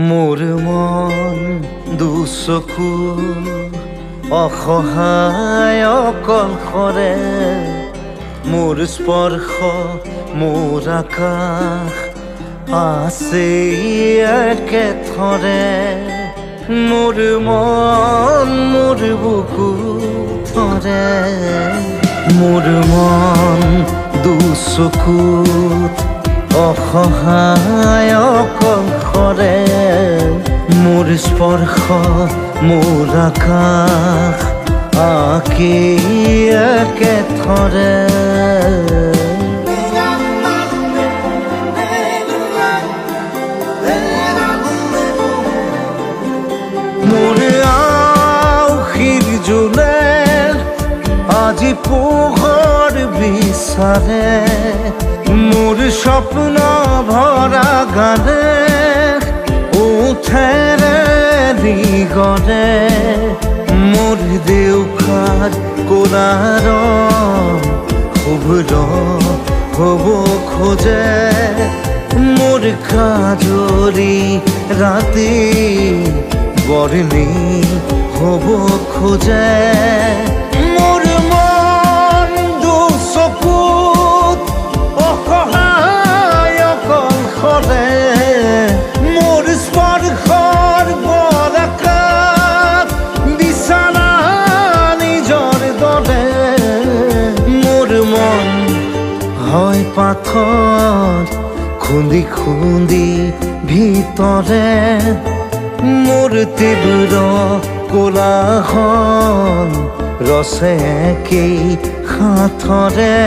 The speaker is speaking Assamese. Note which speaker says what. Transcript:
Speaker 1: মোৰ মন দুচকু অসহায় অকলশৰে, মোৰ স্পৰ্শ মোৰ আকাশ আছে একেথৰে। মোৰ মন মোৰ বুকু ধৰে, মোৰ মন দুচকুত অসহায় অকলশৰে, মোৰ স্পৰ্শ মোৰ আকাশ আঁকি একেথৰে। মোৰ আউসীৰ জোনে আজি পোহৰ বিচাৰে, মোৰ স্বপ্ন ভৰা গানে উঠেৰে নিগৰে, মোৰ দেউখাৰ কোলাৰ শুভ্ৰ হ'ব খোজে, মোৰ কাজৰি ৰাতি বৰ্ণি হ'ব খোজে। মোৰ মন দুচকুত অসহায় অকলশৰে, মোৰ স্পৰ্শৰ বৰকাত বিছানা নিজৰ দৰে। মোৰ মন হয় পাথৰ খুন্দি খুন্দি ভিতৰে, মোৰ তীব্ৰ কোলাহল ৰচে কি সাঁথৰে।